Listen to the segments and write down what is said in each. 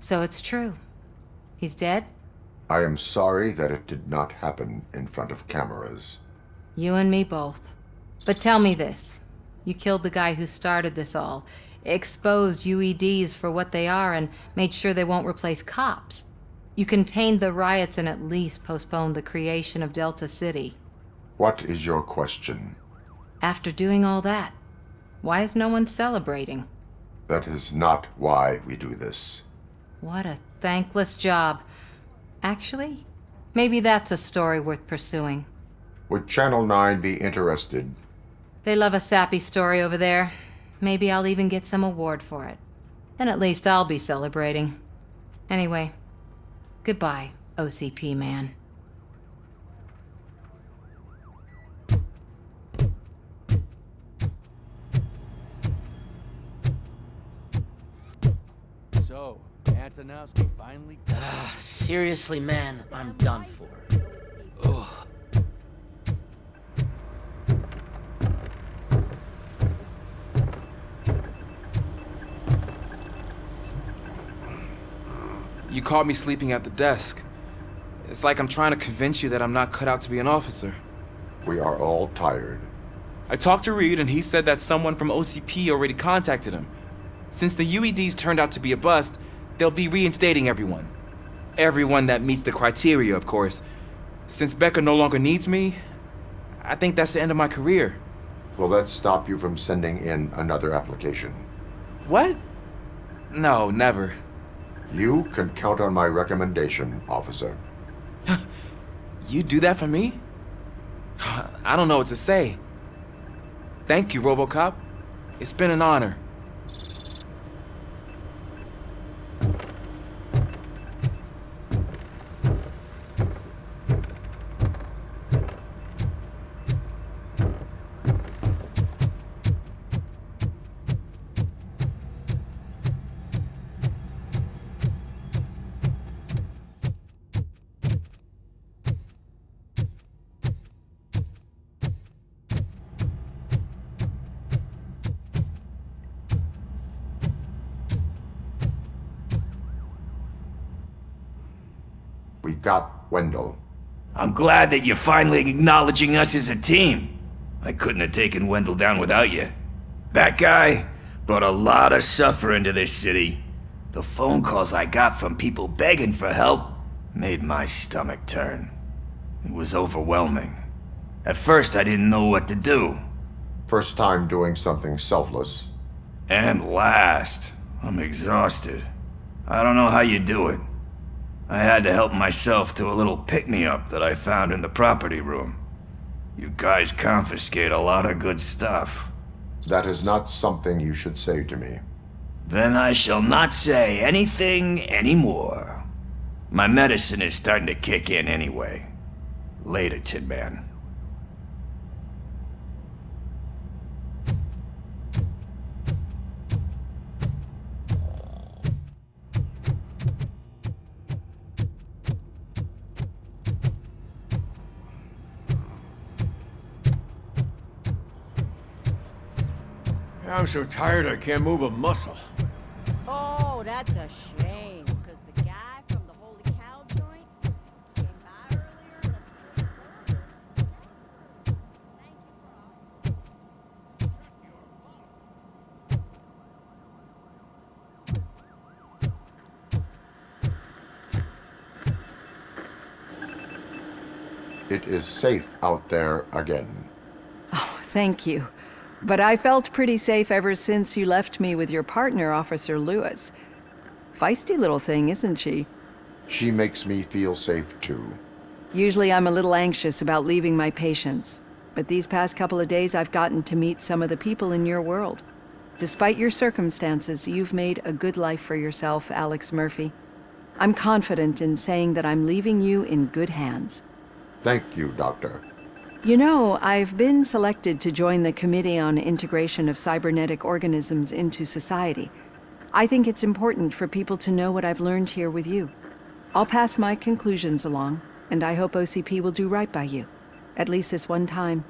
So it's true. He's dead? I am sorry that it did not happen in front of cameras. You and me both. But tell me this. You killed the guy who started this all, exposed UEDs for what they are, and made sure they won't replace cops. You contained the riots and at least postponed the creation of Delta City. What is your question? After doing all that, why is no one celebrating? That is not why we do this. What a thankless job. Actually, maybe that's a story worth pursuing. Would Channel 9 be interested? They love a sappy story over there. Maybe I'll even get some award for it. And at least I'll be celebrating. Anyway, goodbye, OCP man. So, Antonowski finally... Seriously, man, I'm done for. Ugh. You caught me sleeping at the desk. It's like I'm trying to convince you that I'm not cut out to be an officer. We are all tired. I talked to Reed and he said that someone from OCP already contacted him. Since the UEDs turned out to be a bust, they'll be reinstating everyone. Everyone that meets the criteria, of course. Since Becca no longer needs me, I think that's the end of my career. Will that stop you from sending in another application? What? No, never. You can count on my recommendation, officer. You do that for me? I don't know what to say. Thank you, ROBOCOP. It's been an honor. We got Wendell. I'm glad that you're finally acknowledging us as a team. I couldn't have taken Wendell down without you. That guy brought a lot of suffering to this city. The phone calls I got from people begging for help made my stomach turn. It was overwhelming. At first, I didn't know what to do. First time doing something selfless. And last, I'm exhausted. I don't know how you do it. I had to help myself to a little pick-me-up that I found in the property room. You guys confiscate a lot of good stuff. That is not something you should say to me. Then I shall not say anything anymore. My medicine is starting to kick in anyway. Later, Tin Man. I'm so tired I can't move a muscle. Oh, that's a shame, because the guy from the Holy Cow joint came by earlier and left a Thank you for all. It is safe out there again. Oh, thank you. But I felt pretty safe ever since you left me with your partner, Officer Lewis. Feisty little thing, isn't she? She makes me feel safe too. Usually I'm a little anxious about leaving my patients, but these past couple of days I've gotten to meet some of the people in your world. Despite your circumstances, you've made a good life for yourself, Alex Murphy. I'm confident in saying that I'm leaving you in good hands. Thank you, Doctor. You know, I've been selected to join the Committee on Integration of Cybernetic Organisms into Society. I think it's important for people to know what I've learned here with you. I'll pass my conclusions along, and I hope OCP will do right by you. At least this one time.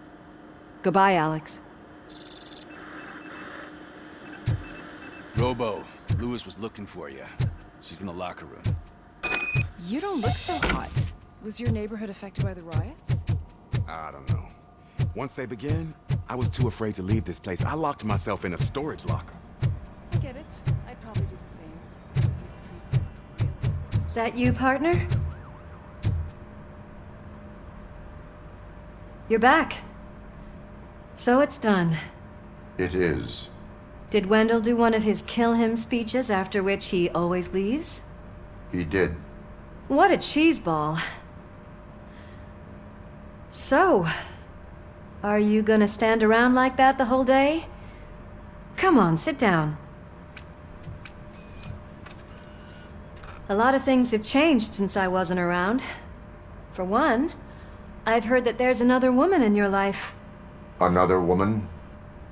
Goodbye, Alex. Robo, Lewis was looking for you. She's in the locker room. You don't look so hot. Was your neighborhood affected by the riots? I don't know. Once they begin, I was too afraid to leave this place. I locked myself in a storage locker. I get it. I'd probably do the same. This precinct. That you, partner? You're back. So it's done. It is. Did Wendell do one of his kill him speeches after which he always leaves? He did. What a cheeseball. So, are you gonna stand around like that the whole day? Come on, sit down. A lot of things have changed since I wasn't around. For one, I've heard that there's another woman in your life. Another woman?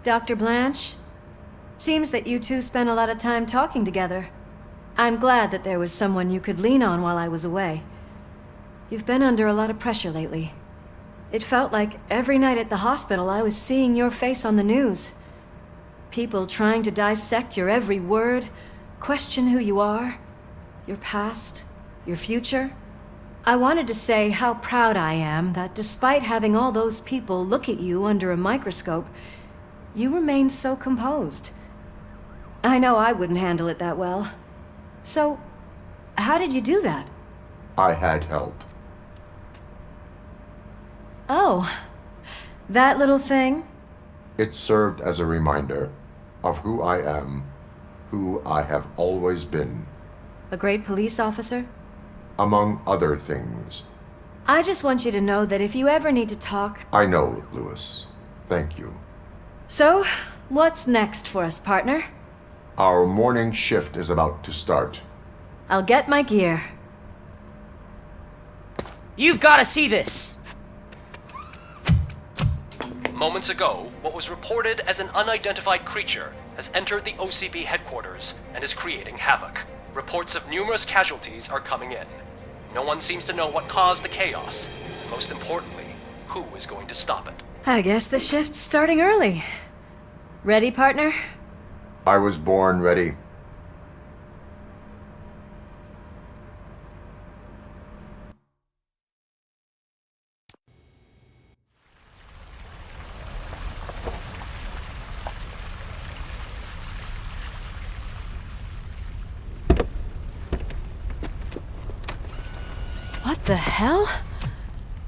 Dr. Blanche? Seems that you two spent a lot of time talking together. I'm glad that there was someone you could lean on while I was away. You've been under a lot of pressure lately. It felt like every night at the hospital I was seeing your face on the news. People trying to dissect your every word, question who you are, your past, your future. I wanted to say how proud I am that despite having all those people look at you under a microscope, you remain so composed. I know I wouldn't handle it that well. So, how did you do that? I had help. Oh, that little thing? It served as a reminder of who I am, who I have always been, A great police officer? among other things. I just want you to know that if you ever need to talk... I know, Lewis. Thank you. So, what's next for us, partner? Our morning shift is about to start. I'll get my gear. You've gotta see this! Moments ago, what was reported as an unidentified creature has entered the OCP headquarters and is creating havoc. Reports of numerous casualties are coming in. No one seems to know what caused the chaos. Most importantly, who is going to stop it? I guess the shift's starting early. Ready, partner? I was born ready. What the hell?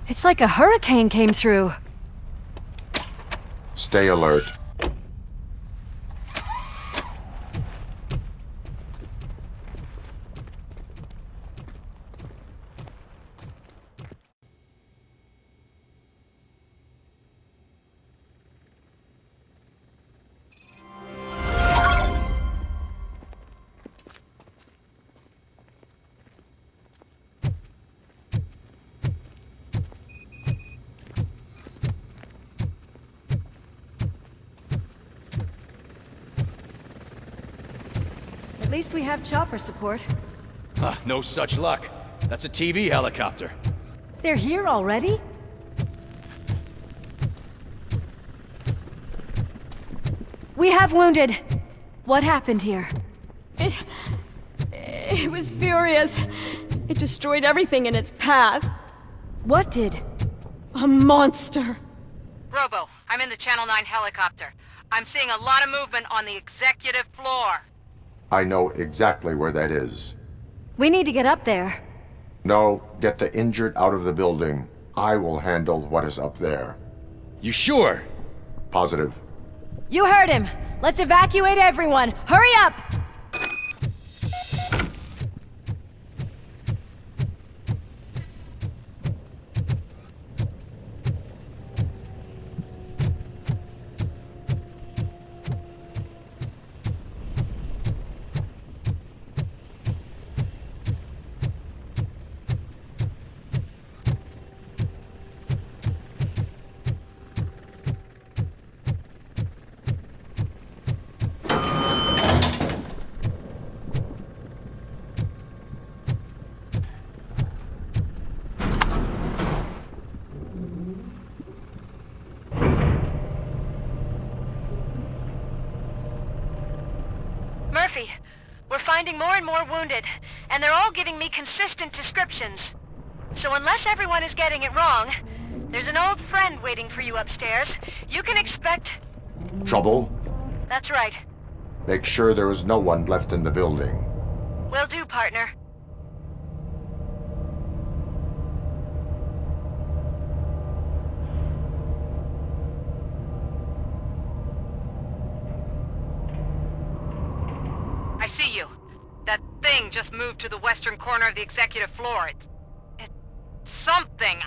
It's like a hurricane came through. Stay alert. At least we have chopper support. No such luck. That's a TV helicopter. They're here already? We have wounded. What happened here? It was furious. It destroyed everything in its path. What did? A monster. Robo, I'm in the Channel 9 helicopter. I'm seeing a lot of movement on the executive floor. I know exactly where that is. We need to get up there. No, get the injured out of the building. I will handle what is up there. You sure? Positive. You heard him. Let's evacuate everyone. Hurry up! We're finding more and more wounded, and they're all giving me consistent descriptions. So unless everyone is getting it wrong, there's an old friend waiting for you upstairs. You can expect... Trouble? That's right. Make sure there is no one left in the building. Will do, partner. I see you. That thing just moved to the western corner of the executive floor. It's something.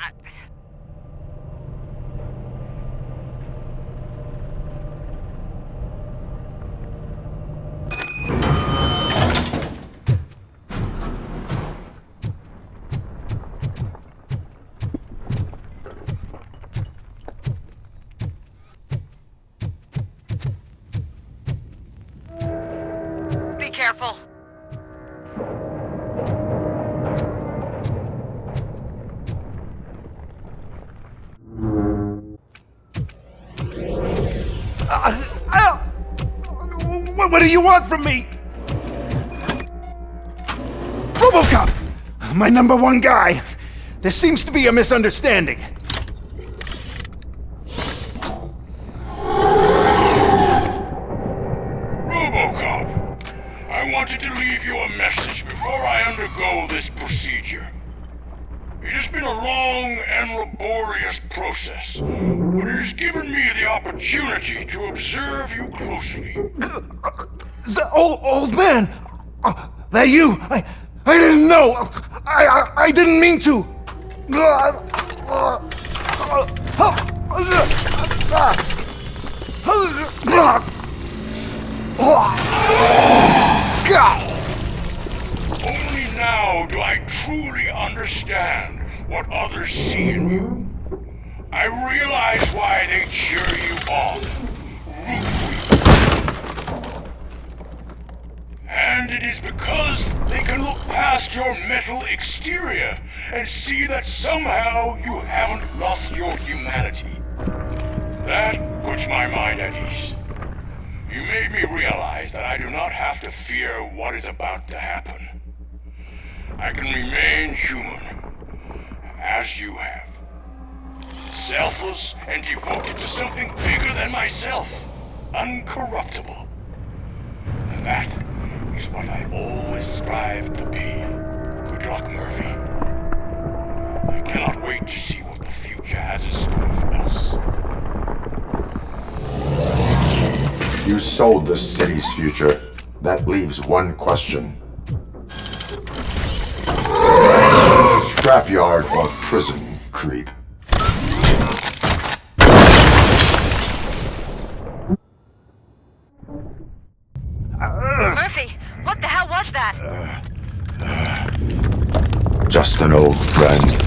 Be careful. What do you want from me? ROBOCOP! My #1 guy. There seems to be a misunderstanding. ROBOCOP, I wanted to leave you a message before I undergo this procedure. It has been a long and laborious process, but it has given me the opportunity to observe you closely. The old man! That you! I didn't know! I didn't mean to! Only now do I truly understand what others see in you. I realize why they cheer you on, root for you. And it is because they can look past your metal exterior and see that somehow you haven't lost your humanity. That puts my mind at ease. You made me realize that I do not have to fear what is about to happen. I can remain human, as you have. Selfless and devoted to something bigger than myself. Uncorruptible. And that is what I always strive to be. Good luck, Murphy. I cannot wait to see what the future has in store for us. You sold the city's future. That leaves one question. Scrapyard or prison, creep? Murphy, what the hell was that? Just an old friend.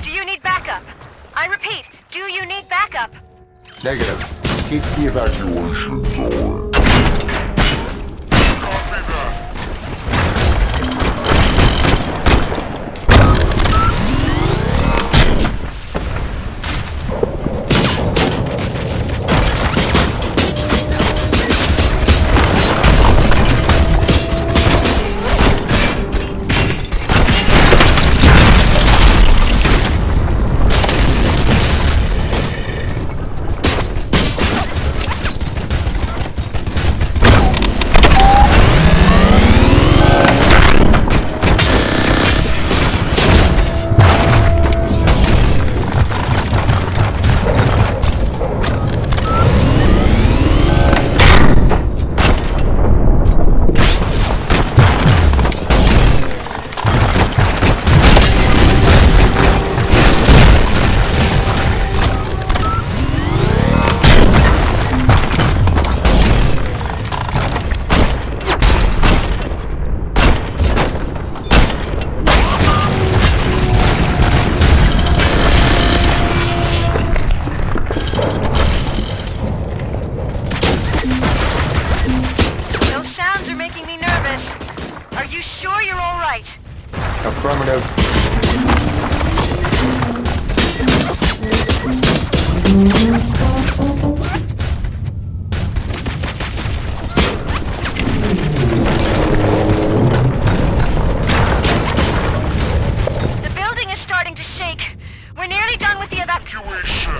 Do you need backup? I repeat, do you need backup? Negative. Keep the evacuation going. Those sounds are making me nervous. Are you sure you're all right? Affirmative. The building is starting to shake. We're nearly done with the evacuation.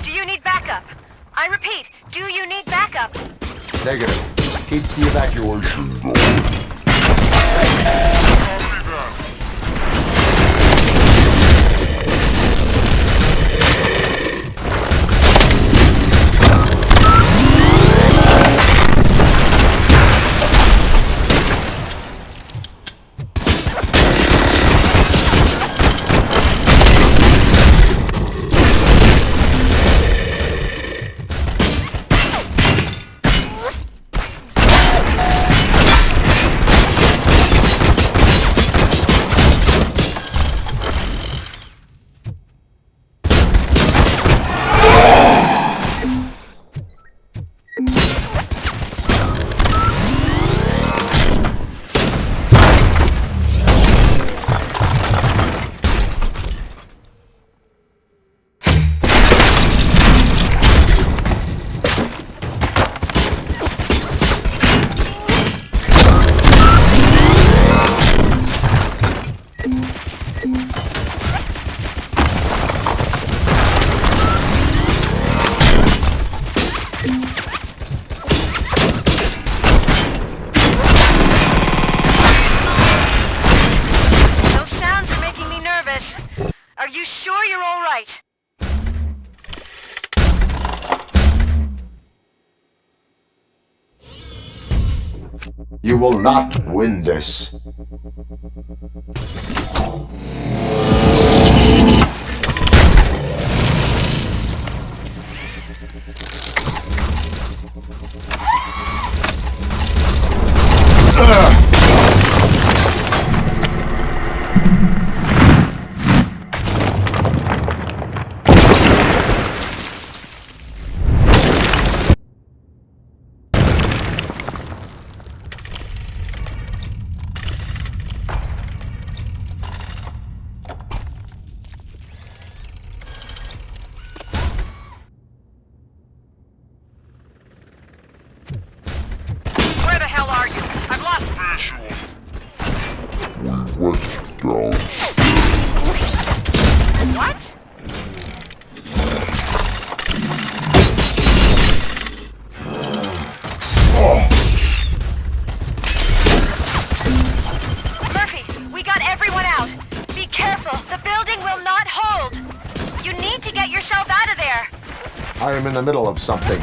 Do you need backup? I repeat, do you need backup? Negative. Keep the evacuation going. You will not win this. Where the hell are you? I've lost visual. We went downstairs. What? Murphy, we got everyone out. Be careful. The building will not hold. You need to get yourself out of there. I am in the middle of something.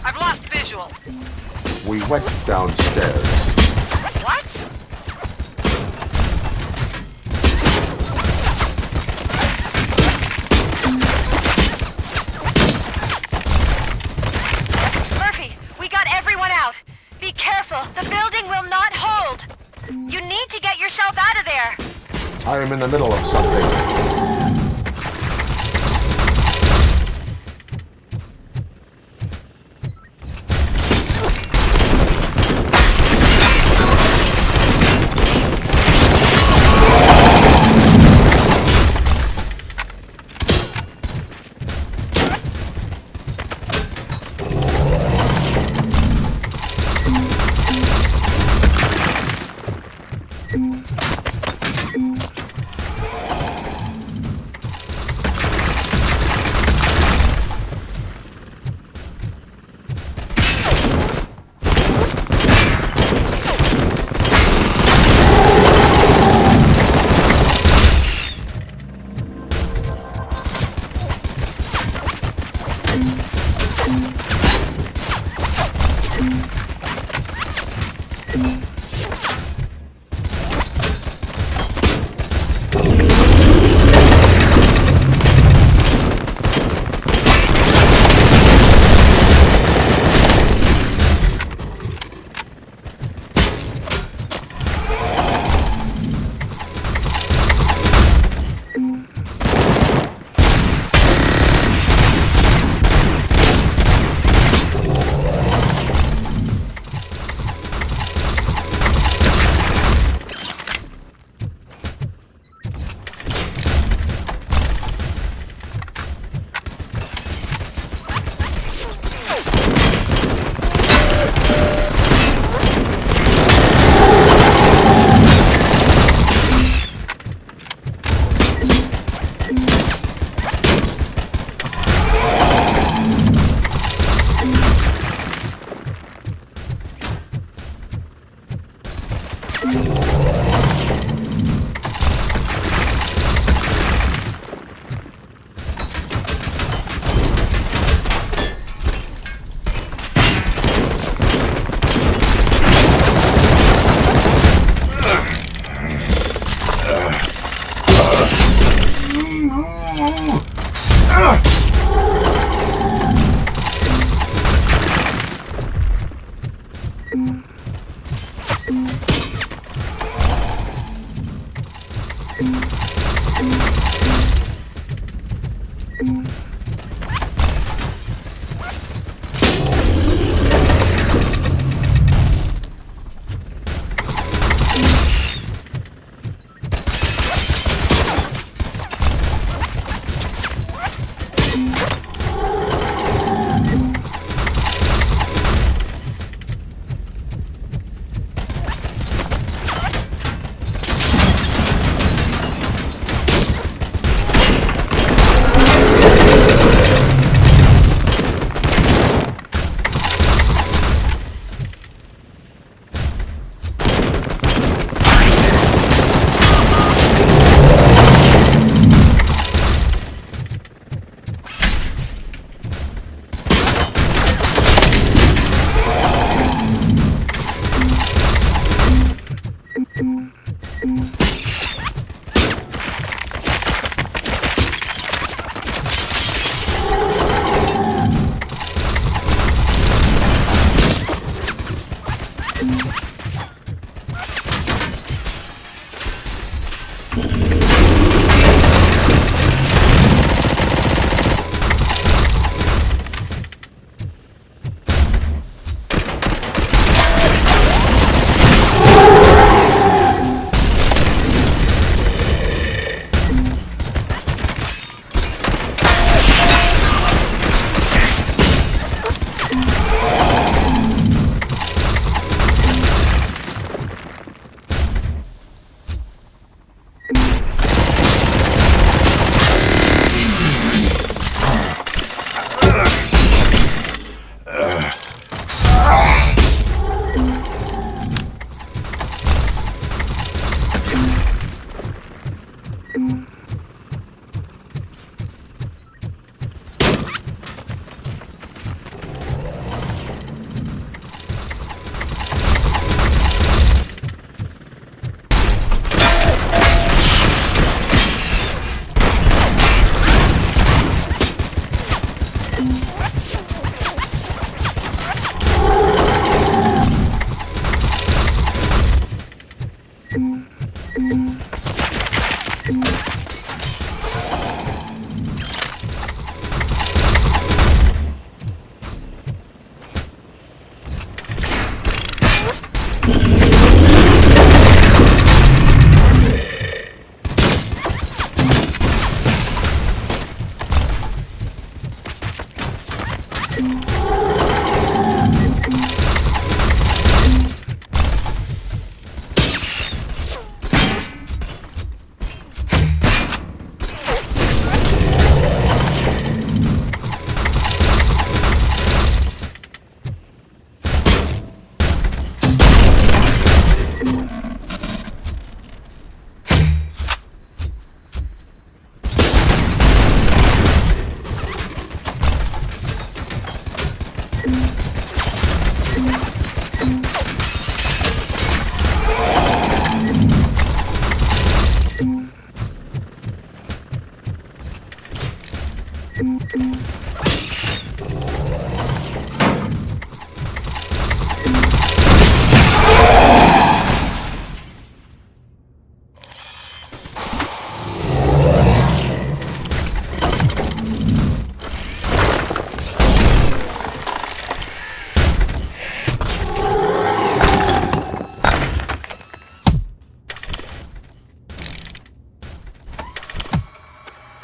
I've lost visual. We went downstairs. What? Murphy, we got everyone out. Be careful. The building will not hold. You need to get yourself out of there. I am in the middle of something.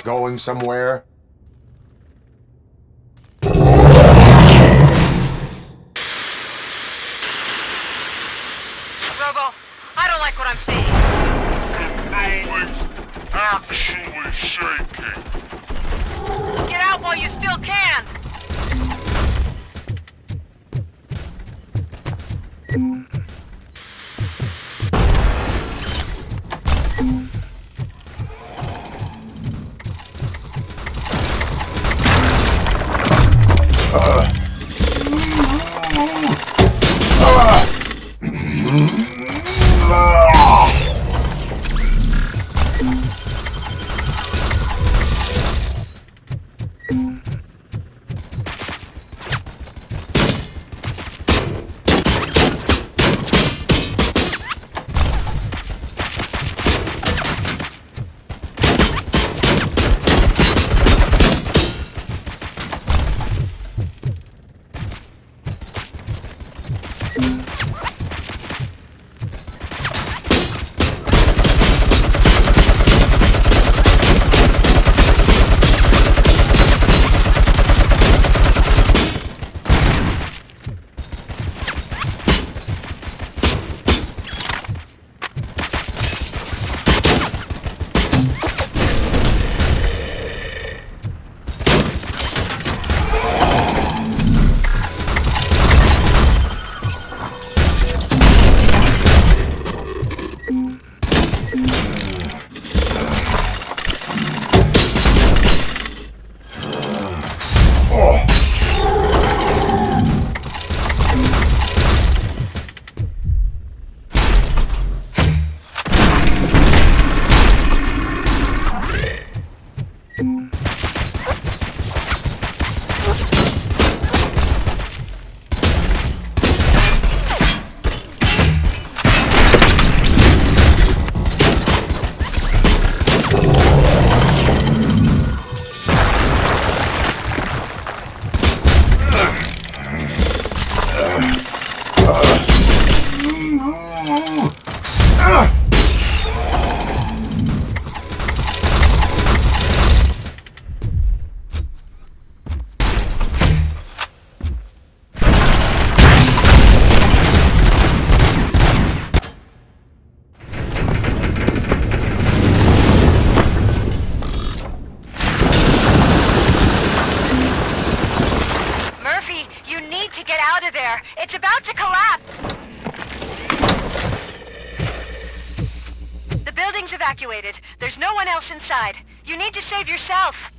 Going somewhere? Robo, I don't like what I'm seeing. The building's actually shaking. Get out while you still can! evacuated. There's no one else inside. You need to save yourself.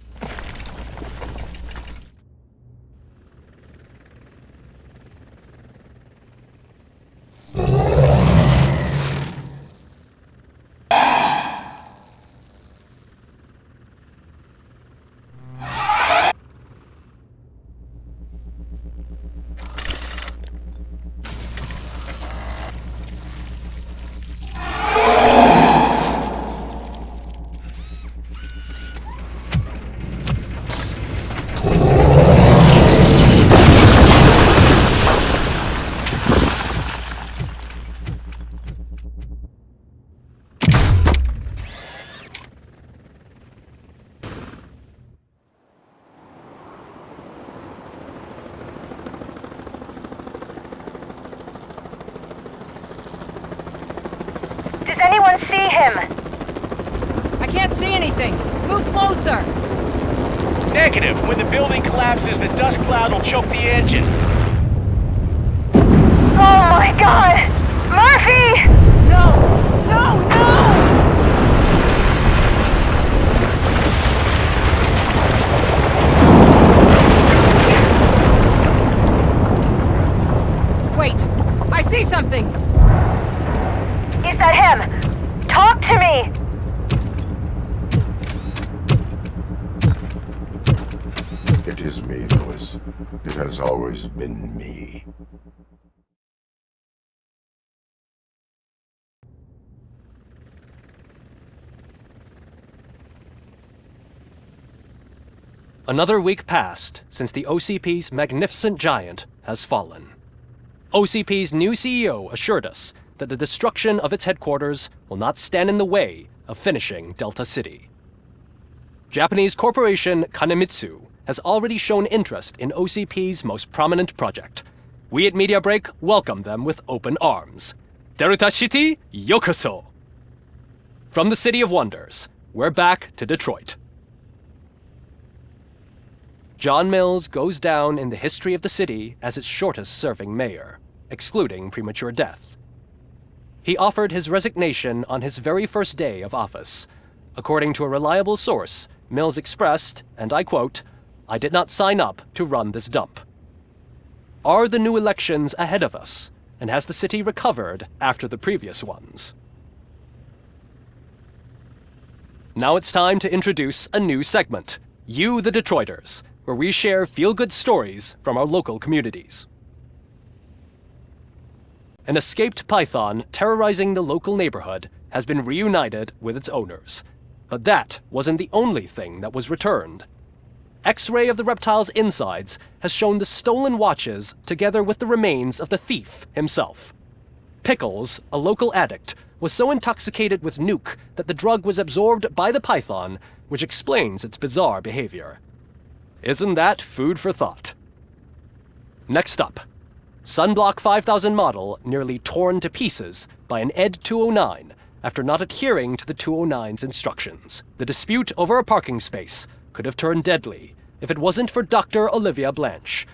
Does anyone see him? I can't see anything. Move closer. Negative. When the building collapses, the dust cloud will choke the engine. Oh my god! Murphy! No! No! No! Wait! I see something! Is that him? Talk to me! It is me, Lewis. It has always been me. Another week passed since the OCP's magnificent giant has fallen. OCP's new CEO assured us that the destruction of its headquarters will not stand in the way of finishing Delta City. Japanese corporation Kanemitsu has already shown interest in OCP's most prominent project. We at Media Break welcome them with open arms. Delta City, yokoso! From the City of Wonders, we're back to Detroit. John Mills goes down in the history of the city as its shortest-serving mayor, excluding premature death. He offered his resignation on his very first day of office. According to a reliable source, Mills expressed, and I quote, "I did not sign up to run this dump." Are the new elections ahead of us, and has the city recovered after the previous ones? Now it's time to introduce a new segment, You the Detroiters, where we share feel-good stories from our local communities. An escaped python terrorizing the local neighborhood has been reunited with its owners. But that wasn't the only thing that was returned. X-ray of the reptile's insides has shown the stolen watches together with the remains of the thief himself. Pickles, a local addict, was so intoxicated with nuke that the drug was absorbed by the python, which explains its bizarre behavior. Isn't that food for thought? Next up, Sunblock 5000 model nearly torn to pieces by an ED 209 after not adhering to the 209's instructions. The dispute over a parking space could have turned deadly if it wasn't for Dr. Olivia Blanche,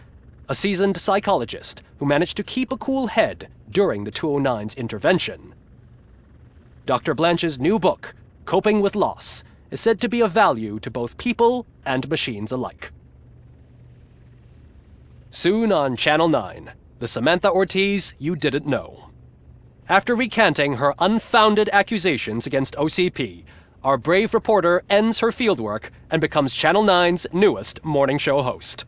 a seasoned psychologist who managed to keep a cool head during the 209's intervention. Dr. Blanche's new book, Coping with Loss, is said to be of value to both people and machines alike. Soon on Channel 9, the Samantha Ortiz you didn't know. After recanting her unfounded accusations against OCP, our brave reporter ends her fieldwork and becomes Channel 9's newest morning show host.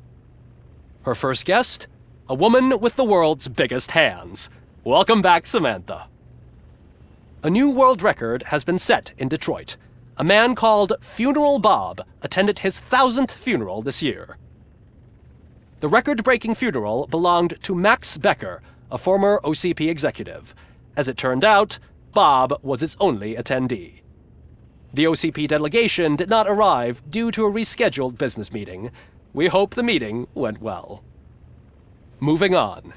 Her first guest? A woman with the world's biggest hands. Welcome back, Samantha. A new world record has been set in Detroit. A man called Funeral Bob attended his 1000th funeral this year. The record-breaking funeral belonged to Max Becker, a former OCP executive. As it turned out, Bob was its only attendee. The OCP delegation did not arrive due to a rescheduled business meeting. We hope the meeting went well. Moving on.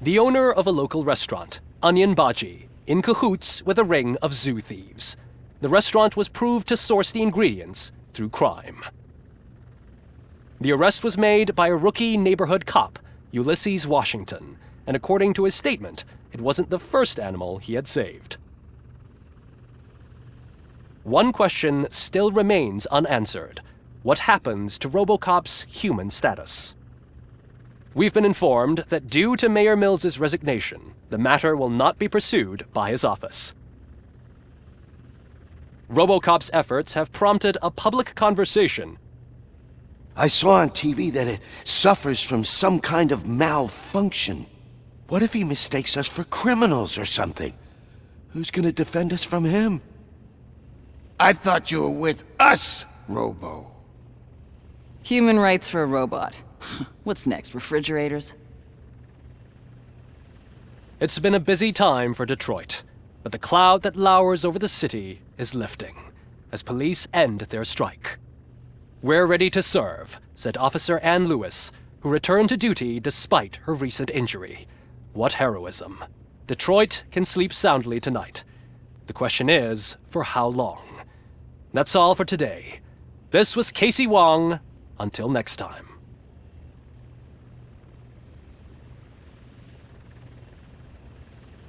The owner of a local restaurant, Onion Baji, in cahoots with a ring of zoo thieves. The restaurant was proved to source the ingredients through crime. The arrest was made by a rookie neighborhood cop, Ulysses Washington, and according to his statement, it wasn't the first animal he had saved. one question still remains unanswered. What happens to ROBOCOP's human status? We've been informed that due to Mayor Mills's resignation, the matter will not be pursued by his office. ROBOCOP's efforts have prompted a public conversation. I saw on TV that it suffers from some kind of malfunction. What if he mistakes us for criminals or something? Who's gonna defend us from him? I thought you were with us, Robo. Human rights for a robot. What's next, refrigerators? It's been a busy time for Detroit, but the cloud that lowers over the city is lifting as police end their strike. "We're ready to serve," said Officer Ann Lewis, who returned to duty despite her recent injury. What heroism. Detroit can sleep soundly tonight. The question is, for how long? That's all for today. This was Casey Wong. Until next time.